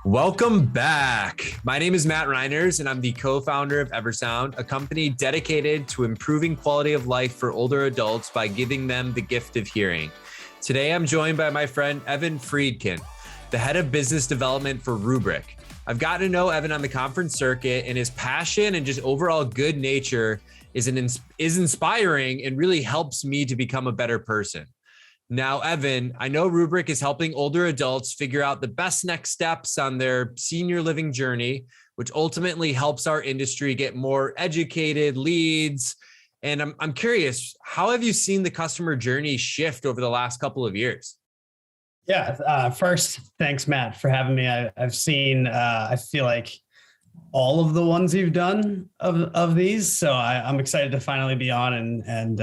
Welcome back. My name is Matt Reiners, and I'm the co-founder of Eversound, a company dedicated to improving quality of life for older adults by giving them the gift of hearing. Today, I'm joined by my friend, Evan Friedkin, the head of business development for Roobrik. I've gotten to know Evan on the conference circuit, and his passion and just overall good nature is inspiring and really helps me to become a better person. Now, Evan, I know Roobrik is helping older adults figure out the best next steps on their senior living journey, which ultimately helps our industry get more educated leads. And I'm curious, how have you seen the customer journey shift over the last couple of years? Yeah. First, thanks, Matt, for having me. I've seen, I feel like all of the ones you've done of these. So I'm excited to finally be on and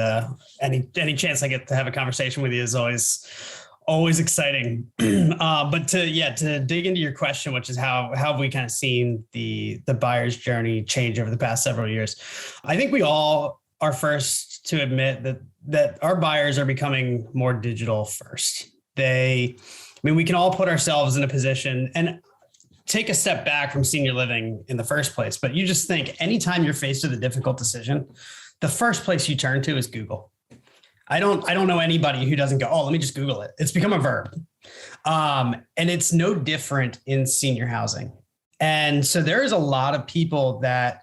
any chance I get to have a conversation with you is always exciting. But to dig into your question, which is how have we kind of seen the buyer's journey change over the past several years? I think we all are first to admit that our buyers are becoming more digital first. We can all put ourselves in a position and take a step back from senior living in the first place. But you just think anytime you're faced with a difficult decision, the first place you turn to is Google. I don't know anybody who doesn't go, oh, let me just Google it. It's become a verb. And it's no different in senior housing. And so there is a lot of people that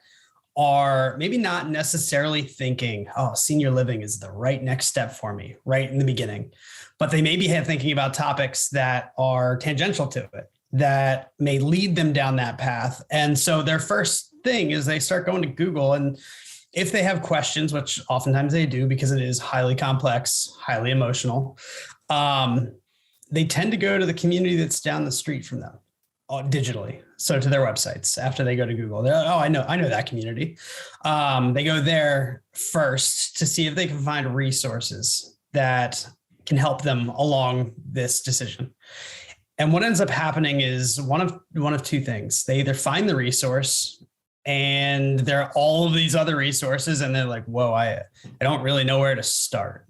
are maybe not necessarily thinking, oh, senior living is the right next step for me right in the beginning, but they may be thinking about topics that are tangential to it, that may lead them down that path. And so their first thing is they start going to Google. And if they have questions, which oftentimes they do because it is highly complex, highly emotional, they tend to go to the community that's down the street from them digitally. So to their websites after they go to Google, they're like, oh, I know that community. They go there first to see if they can find resources that can help them along this decision. And what ends up happening is one of two things. They either find the resource and there are all of these other resources and they're like, whoa, I don't really know where to start.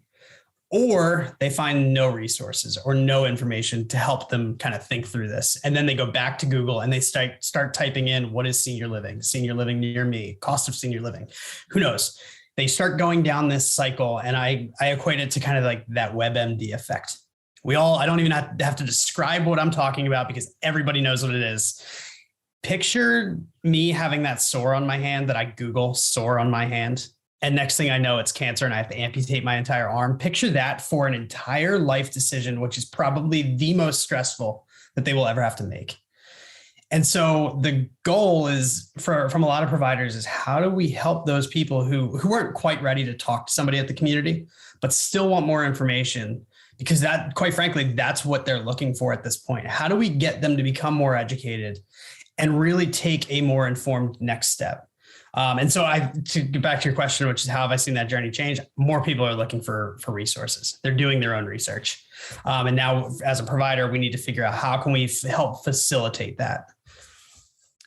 Or they find no resources or no information to help them kind of think through this. And then they go back to Google and they start typing in, what is senior living near me, cost of senior living, who knows? They start going down this cycle. And I equate it to kind of like that WebMD effect. I don't even have to describe what I'm talking about because everybody knows what it is. Picture me having that sore on my hand that I Google sore on my hand. And next thing I know, it's cancer and I have to amputate my entire arm. Picture that for an entire life decision, which is probably the most stressful that they will ever have to make. And so the goal is from a lot of providers is how do we help those people who weren't quite ready to talk to somebody at the community, but still want more information? Because that, quite frankly, that's what they're looking for at this point. How do we get them to become more educated and really take a more informed next step? And so to get back to your question, which is how have I seen that journey change? More people are looking for resources. They're doing their own research. And now as a provider, we need to figure out how can we help facilitate that?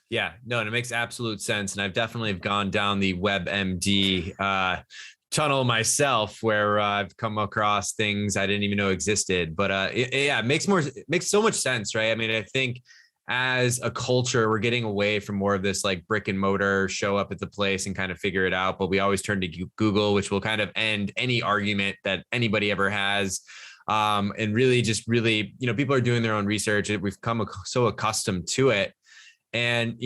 Yeah, no, and it makes absolute sense. And I've definitely gone down the WebMD tunnel myself where I've come across things I didn't even know existed. But it makes so much sense, right? I mean, I think as a culture, we're getting away from more of this like brick and mortar, show up at the place and kind of figure it out. But we always turn to Google, which will kind of end any argument that anybody ever has. And really, people are doing their own research. We've come so accustomed to it. And,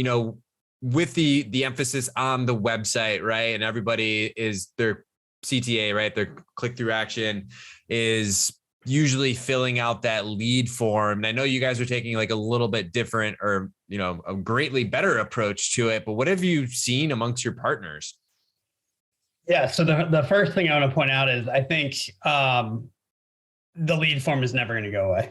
with the emphasis on the website, right? And everybody is their CTA, right? Their click-through action is usually filling out that lead form. And I know you guys are taking like a little bit different or, a greatly better approach to it, but what have you seen amongst your partners? Yeah. So the first thing I want to point out is I think the lead form is never going to go away.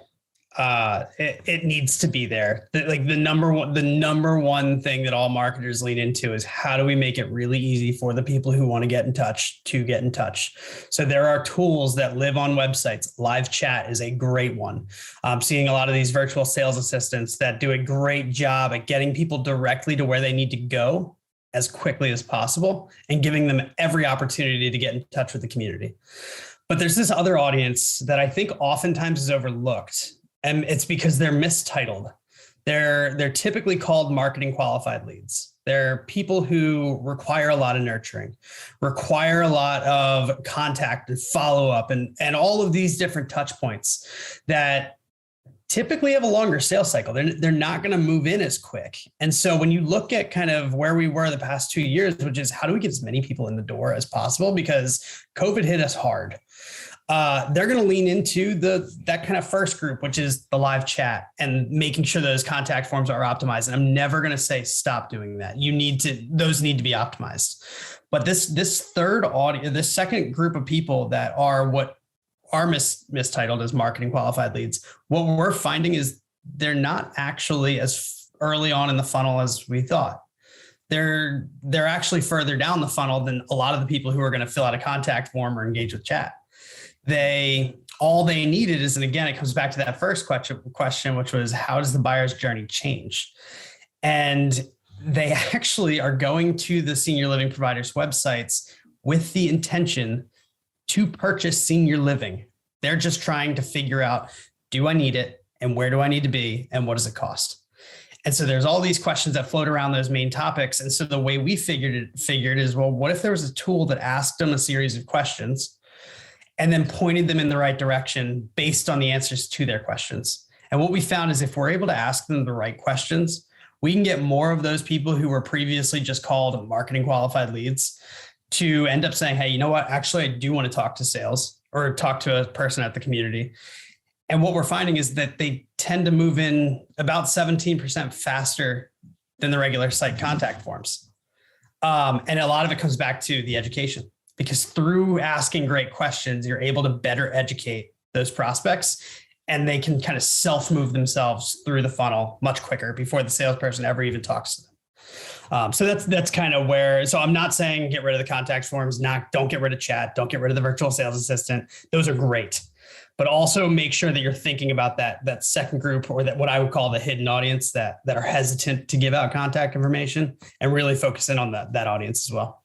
It needs to be there. Like the number one thing that all marketers lean into is how do we make it really easy for the people who want to get in touch to get in touch. So there are tools that live on websites. Live chat is a great one. I'm seeing a lot of these virtual sales assistants that do a great job at getting people directly to where they need to go as quickly as possible and giving them every opportunity to get in touch with the community. But there's this other audience that I think oftentimes is overlooked. And it's because they're mistitled. They're typically called marketing qualified leads. They're people who require a lot of nurturing, require a lot of contact and follow up and all of these different touch points that typically have a longer sales cycle. They're not going to move in as quick. And so when you look at kind of where we were the past 2 years, which is how do we get as many people in the door as possible? Because COVID hit us hard. They're going to lean into that kind of first group, which is the live chat and making sure those contact forms are optimized. And I'm never going to say stop doing that. Those need to be optimized. But this third audience, this second group of people that are what are mistitled as marketing qualified leads, what we're finding is they're not actually as early on in the funnel as we thought. They're actually further down the funnel than a lot of the people who are going to fill out a contact form or engage with chat. All they needed is, and again, it comes back to that first question, which was how does the buyer's journey change? And they actually are going to the senior living providers' websites with the intention to purchase senior living. They're just trying to figure out, do I need it? And where do I need to be? And what does it cost? And so there's all these questions that float around those main topics. And so the way we figured is, well, what if there was a tool that asked them a series of questions and then pointed them in the right direction based on the answers to their questions? And what we found is if we're able to ask them the right questions, we can get more of those people who were previously just called marketing qualified leads to end up saying, hey, you know what? Actually, I do want to talk to sales or talk to a person at the community. And what we're finding is that they tend to move in about 17% faster than the regular site contact forms. And a lot of it comes back to the education, because through asking great questions, you're able to better educate those prospects and they can kind of self-move themselves through the funnel much quicker before the salesperson ever even talks to them. So that's kind of where, so I'm not saying get rid of the contact forms, don't get rid of chat, don't get rid of the virtual sales assistant. Those are great, but also make sure that you're thinking about that second group, or that what I would call the hidden audience that are hesitant to give out contact information, and really focus in on that audience as well.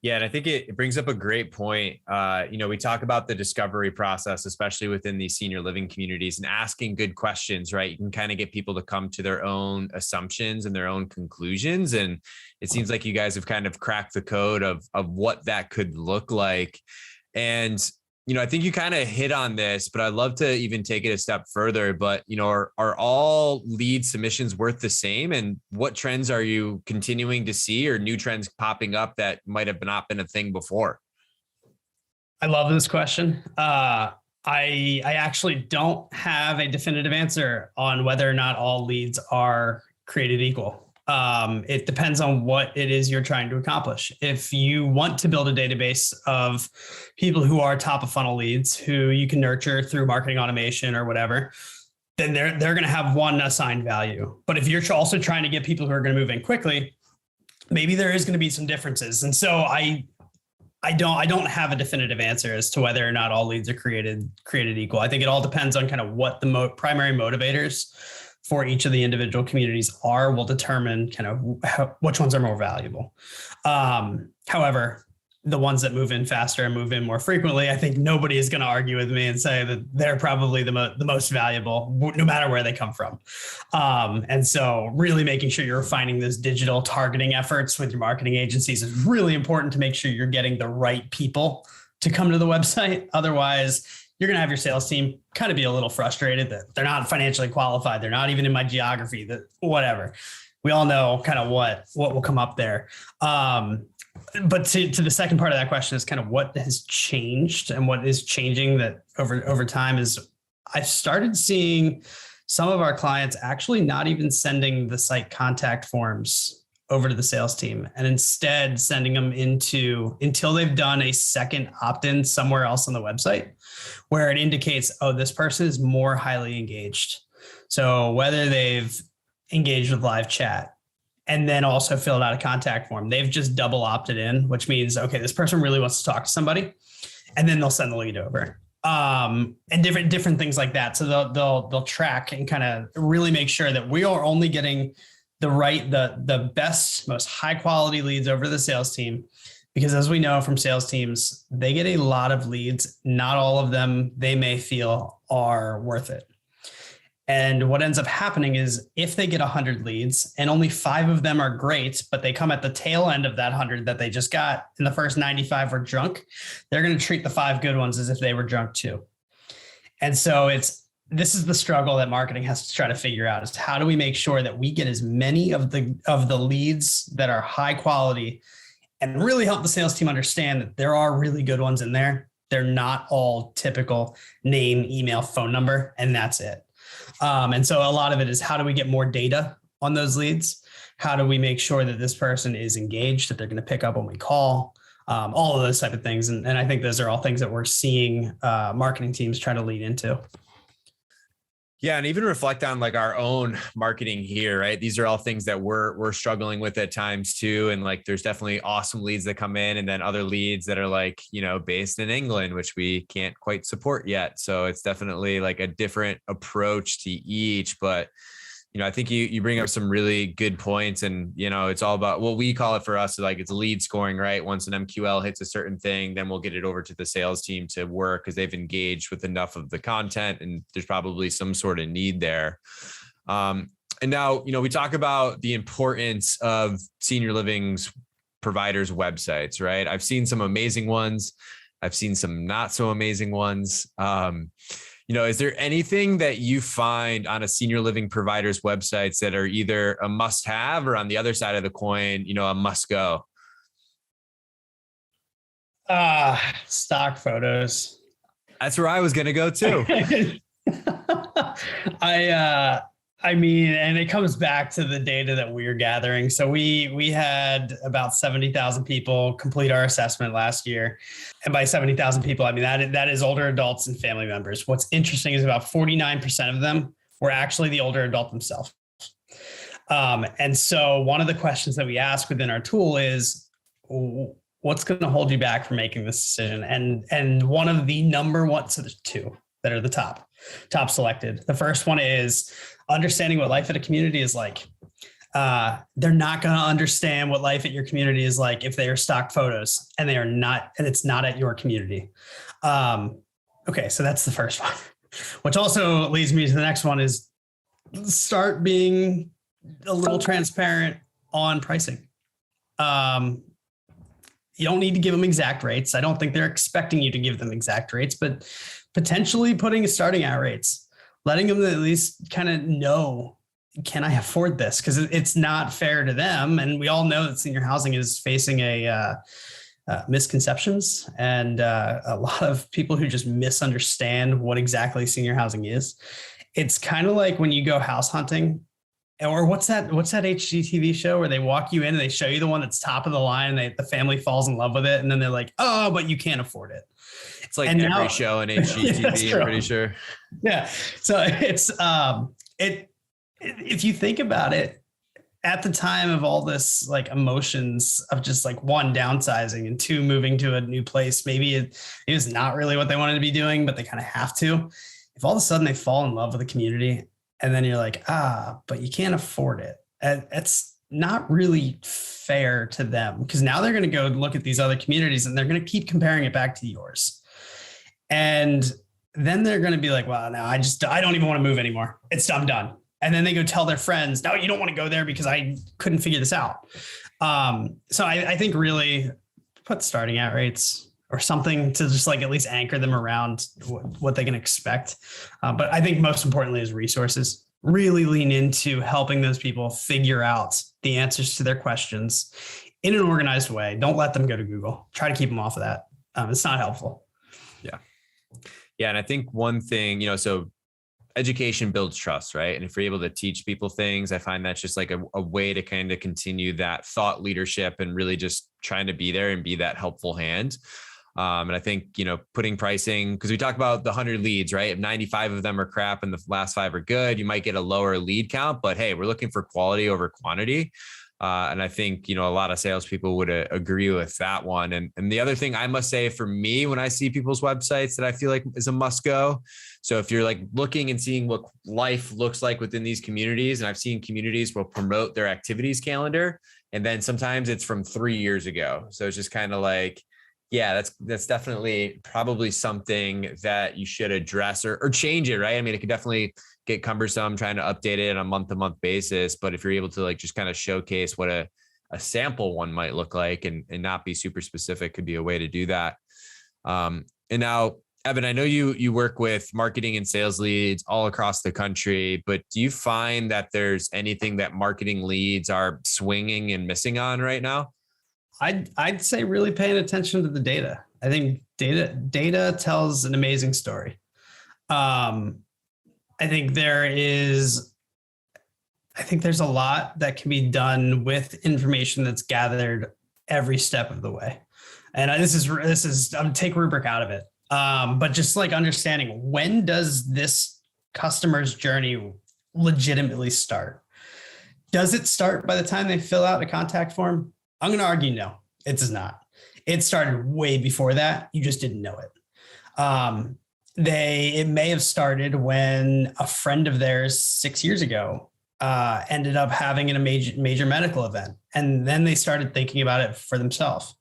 Yeah. And I think it brings up a great point. We talk about the discovery process, especially within these senior living communities, and asking good questions, right? You can kind of get people to come to their own assumptions and their own conclusions. And it seems like you guys have kind of cracked the code of what that could look like. And I think you kind of hit on this, but I'd love to even take it a step further. But, are all lead submissions worth the same? And what trends are you continuing to see, or new trends popping up that might have not been a thing before? I love this question. I actually don't have a definitive answer on whether or not all leads are created equal. It depends on what it is you're trying to accomplish. If you want to build a database of people who are top of funnel leads who you can nurture through marketing automation or whatever, then they're going to have one assigned value. But if you're also trying to get people who are going to move in quickly, maybe there is going to be some differences. And so I don't have a definitive answer as to whether or not all leads are created equal. I think it all depends on kind of what the primary motivators for each of the individual communities will determine kind of which ones are more valuable. However, the ones that move in faster and move in more frequently, I think nobody is going to argue with me and say that they're probably the most valuable, no matter where they come from. And so really making sure you're refining those digital targeting efforts with your marketing agencies is really important to make sure you're getting the right people to come to the website. Otherwise, you're going to have your sales team kind of be a little frustrated that they're not financially qualified. They're not even in my geography, that whatever. We all know kind of what will come up there. But to the second part of that question is kind of what has changed, and what is changing that over time is I've started seeing some of our clients actually not even sending the site contact forms over to the sales team, and instead sending them until they've done a second opt-in somewhere else on the website where it indicates, oh, this person is more highly engaged. So whether they've engaged with live chat and then also filled out a contact form, they've just double opted in, which means, okay, this person really wants to talk to somebody, and then they'll send the lead over. And different things like that. So they'll track and kind of really make sure that we are only getting the best, most high quality leads over to the sales team. Because as we know from sales teams, they get a lot of leads. Not all of them they may feel are worth it. And what ends up happening is if they get 100 leads and only 5 of them are great, but they come at the tail end of that 100 that they just got, and the first 95 were junk, they're going to treat the 5 good ones as if they were junk too. And so this is the struggle that marketing has to try to figure out, is how do we make sure that we get as many of the leads that are high quality, and really help the sales team understand that there are really good ones in there. They're not all typical name, email, phone number, and that's it. And so a lot of it is, how do we get more data on those leads? How do we make sure that this person is engaged, that they're going to pick up when we call? All of those type of things. And I think those are all things that we're seeing marketing teams try to lead into. Yeah. And even reflect on like our own marketing here, right? These are all things that we're struggling with at times too. And like, there's definitely awesome leads that come in, and then other leads that are like, based in England, which we can't quite support yet. So it's definitely like a different approach to each, but I think you bring up some really good points, and, it's all about what we call it for us. Like, it's lead scoring, right? Once an MQL hits a certain thing, then we'll get it over to the sales team to work because they've engaged with enough of the content, and there's probably some sort of need there. And now, we talk about the importance of senior living's providers' websites, right? I've seen some amazing ones. I've seen some not so amazing ones. Is there anything that you find on a senior living provider's websites that are either a must have, or on the other side of the coin, a must go? Stock photos. That's where I was going to go too. I mean, and it comes back to the data that we're gathering. So we had about 70,000 people complete our assessment last year. And by 70,000 people, I mean, that is older adults and family members. What's interesting is about 49% of them were actually the older adult themselves. And so one of the questions that we ask within our tool is, what's going to hold you back from making this decision? And one of the number one, so there's 2 that are the top selected. The first one is understanding what life at a community is like. They're not going to understand what life at your community is like if they are stock photos and they are not, and it's not at your community. Okay. So that's the first one, which also leads me to the next one, is start being a little transparent on pricing. You don't need to give them exact rates. I don't think they're expecting you to give them exact rates, but potentially putting starting out rates, letting them at least kind of know, can I afford this? Because it's not fair to them. And we all know that senior housing is facing misconceptions and a lot of people who just misunderstand what exactly senior housing is. It's kind of like when you go house hunting, or what's that HGTV show where they walk you in and they show you the one that's top of the line and the family falls in love with it. And then they're like, oh, but you can't afford it. It's like every show in HGTV, I'm pretty sure. Yeah. So it's, if you think about it, at the time of all this, like, emotions of just like, 1, downsizing, and 2, moving to a new place, maybe it was not really what they wanted to be doing, but they kind of have to. If all of a sudden they fall in love with the community, and then you're like, but you can't afford it, it's not really fair to them, because now they're going to go look at these other communities and they're going to keep comparing it back to yours. And then they're going to be like, well, now I don't even want to move anymore. I'm done. And then they go tell their friends, no, you don't want to go there because I couldn't figure this out. So I think really put starting out rates or something to just like at least anchor them around what they can expect. But I think most importantly is resources. Really lean into helping those people figure out the answers to their questions in an organized way. Don't let them go to Google. Try to keep them off of that. It's not helpful. Yeah. Yeah. And I think one thing, so education builds trust, right? And if you're able to teach people things, I find that's just like a way to kind of continue that thought leadership and really just trying to be there and be that helpful hand. And I think, putting pricing, because we talk about the 100 leads, right? If 95 of them are crap and the last 5 are good, you might get a lower lead count, but hey, we're looking for quality over quantity. And I think, a lot of salespeople would agree with that one. And the other thing I must say for me, when I see people's websites that I feel like is a must go. So if you're like looking and seeing what life looks like within these communities, and I've seen communities will promote their activities calendar, and then sometimes it's from 3 years ago. So it's just kind of like, yeah, that's definitely probably something that you should address or change it, right? I mean, it could definitely get cumbersome trying to update it on a month-to-month basis. But if you're able to like just kind of showcase what a sample one might look like and not be super specific, could be a way to do that. And now, Evan, I know you work with marketing and sales leads all across the country, but do you find that there's anything that marketing leads are swinging and missing on right now? I'd say really paying attention to the data. I think data tells an amazing story. I think there's a lot that can be done with information that's gathered every step of the way. And this is I'm take Roobrik out of it. But just like understanding, when does this customer's journey legitimately start? Does it start by the time they fill out a contact form? I'm going to argue no, it does not. It started way before that. You just didn't know it. It may have started when a friend of theirs 6 years ago ended up having a major medical event. And then they started thinking about it for themselves.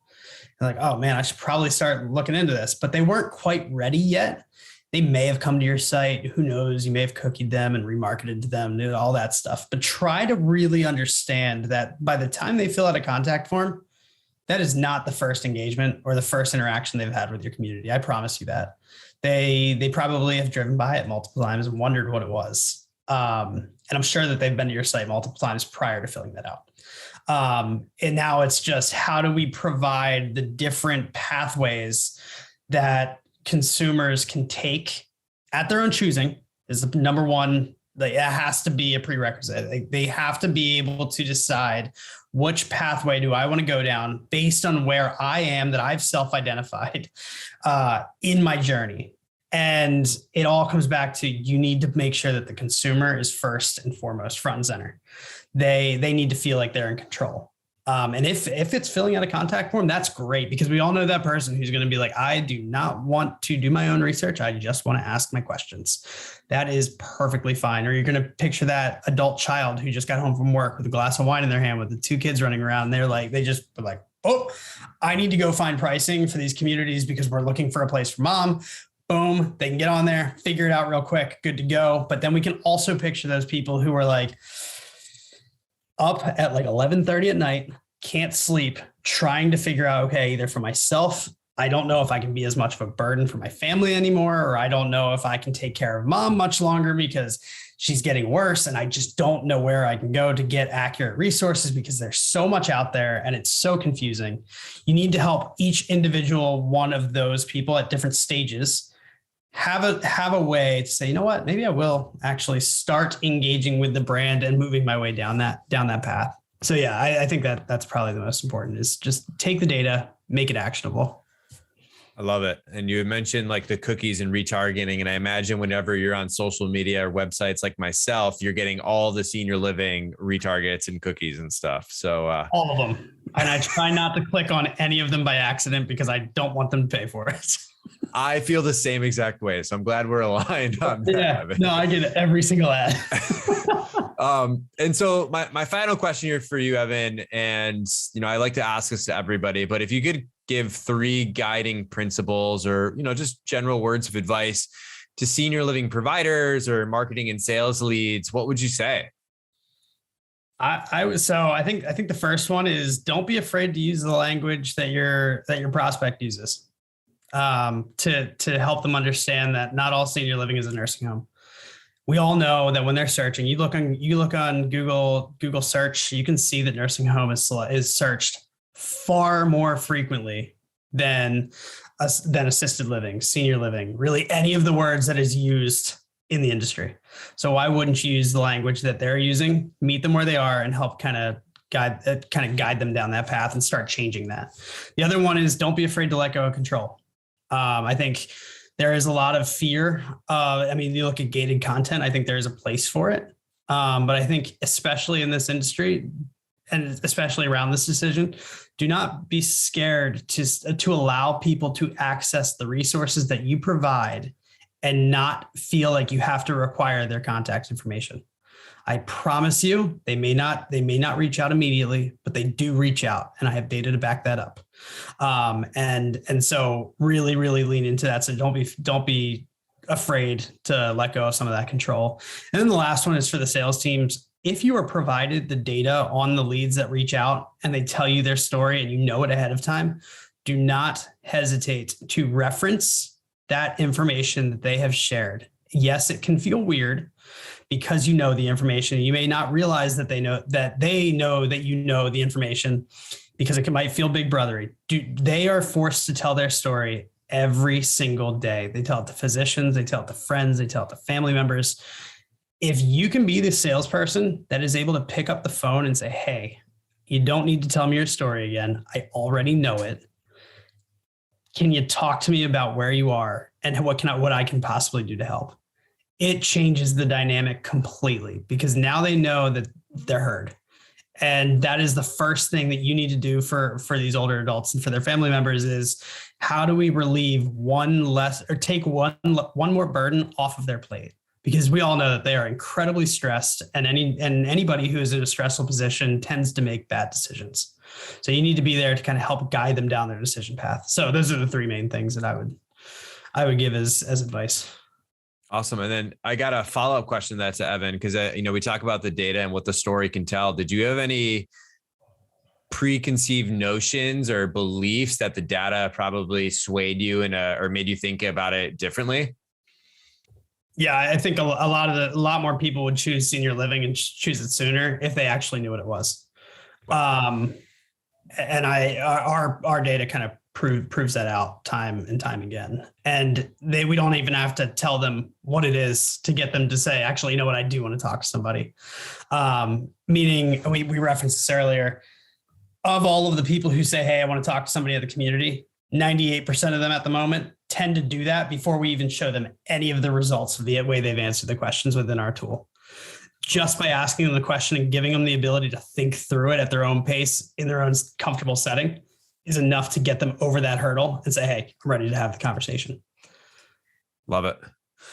They're like, oh man, I should probably start looking into this, but they weren't quite ready yet. They may have come to your site. Who knows? You may have cookied them and remarketed to them, all that stuff. But try to really understand that by the time they fill out a contact form, that is not the first engagement or the first interaction they've had with your community. I promise you that. They probably have driven by it multiple times and wondered what it was. And I'm sure that they've been to your site multiple times prior to filling that out. And now it's just, how do we provide the different pathways that consumers can take at their own choosing is the number one. It has to be a prerequisite. They have to be able to decide which pathway do I want to go down based on where I am, that I've self-identified in my journey. And it all comes back to, you need to make sure that the consumer is first and foremost, front and center. They need to feel like they're in control. And if it's filling out a contact form, that's great, because we all know that person who's going to be like, I do not want to do my own research. I just want to ask my questions. That is perfectly fine. Or you're going to picture that adult child who just got home from work with a glass of wine in their hand with the two kids running around. They just were like, oh, I need to go find pricing for these communities because we're looking for a place for mom. Boom, they can get on there, figure it out real quick, good to go. But then we can also picture those people who are like, up at like 11:30 at night, can't sleep, trying to figure out, okay, either for myself, I don't know if I can be as much of a burden for my family anymore, or I don't know if I can take care of mom much longer because she's getting worse. And I just don't know where I can go to get accurate resources because there's so much out there and it's so confusing. You need to help each individual one of those people at different stages have a way to say, you know what, maybe I will actually start engaging with the brand and moving my way down that path. So yeah, I think that's probably the most important, is just take the data, make it actionable. I love it. And you mentioned like the cookies and retargeting. And I imagine whenever you're on social media or websites like myself, you're getting all the senior living retargets and cookies and stuff. So all of them. And I try not to click on any of them by accident because I don't want them to pay for it. I feel the same exact way. So I'm glad we're aligned on that. Yeah, no, I get it every single ad. And so my final question here for you, Evan, and I like to ask this to everybody, but if you could give 3 guiding principles or, just general words of advice to senior living providers or marketing and sales leads, what would you say? I think the first one is, don't be afraid to use the language that your prospect uses, to help them understand that not all senior living is a nursing home. We all know that when they're searching, you look on Google search, you can see that nursing home is searched far more frequently than assisted living, senior living, really any of the words that is used in the industry. So why wouldn't you use the language that they're using, meet them where they are, and help kind of guide them down that path and start changing that. The other one is, don't be afraid to let go of control. I think there is a lot of fear. You look at gated content, I think there's a place for it. But I think especially in this industry, and especially around this decision, do not be scared to allow people to access the resources that you provide and not feel like you have to require their contact information. I promise you, they may not reach out immediately, but they do reach out, and I have data to back that up. And so really, really lean into that. So don't be afraid to let go of some of that control. And then the last one is for the sales teams. If you are provided the data on the leads that reach out and they tell you their story and you know it ahead of time, do not hesitate to reference that information that they have shared. Yes, it can feel weird because you know the information. You may not realize that they know that you know the information because it might feel big brothery. They are forced to tell their story every single day. They tell it to physicians, they tell it to friends, they tell it to family members. If you can be the salesperson that is able to pick up the phone and say, hey, you don't need to tell me your story again. I already know it. Can you talk to me about where you are and what I can possibly do to help? It changes the dynamic completely because now they know that they're heard. And that is the first thing that you need to do for these older adults and for their family members is how do we relieve take one more burden off of their plate? Because we all know that they are incredibly stressed and anybody who is in a stressful position tends to make bad decisions. So you need to be there to kind of help guide them down their decision path. So those are the three main things that I would give as advice. Awesome. And then I got a follow-up question that's to Evan, because we talk about the data and what the story can tell. Did you have any preconceived notions or beliefs that the data probably swayed you or made you think about it differently? Yeah, I think a lot more people would choose senior living and choose it sooner if they actually knew what it was. And our data kind of proves that out time and time again. And we don't even have to tell them what it is to get them to say, actually, you know what, I do want to talk to somebody. Meaning we referenced this earlier. Of all of the people who say, hey, I want to talk to somebody in the community, 98% of them at the moment tend to do that before we even show them any of the results of the way they've answered the questions within our tool. Just by asking them the question and giving them the ability to think through it at their own pace in their own comfortable setting is enough to get them over that hurdle and say, hey, I'm ready to have the conversation. Love it.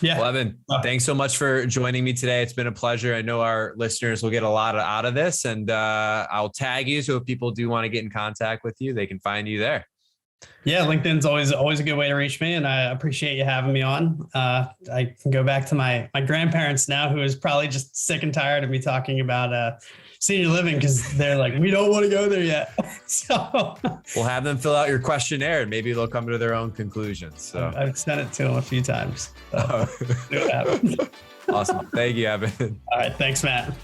Yeah. Well, Evan, thanks so much for joining me today. It's been a pleasure. I know our listeners will get a lot out of this, and I'll tag you. So if people do want to get in contact with you, they can find you there. Yeah, LinkedIn's always a good way to reach me, and I appreciate you having me on. I can go back to my grandparents now, who is probably just sick and tired of me talking about senior living because they're like, we don't want to go there yet. So we'll have them fill out your questionnaire, and maybe they'll come to their own conclusions. So I've sent it to them a few times. So see what happens. Awesome. Thank you, Evan. All right. Thanks, Matt.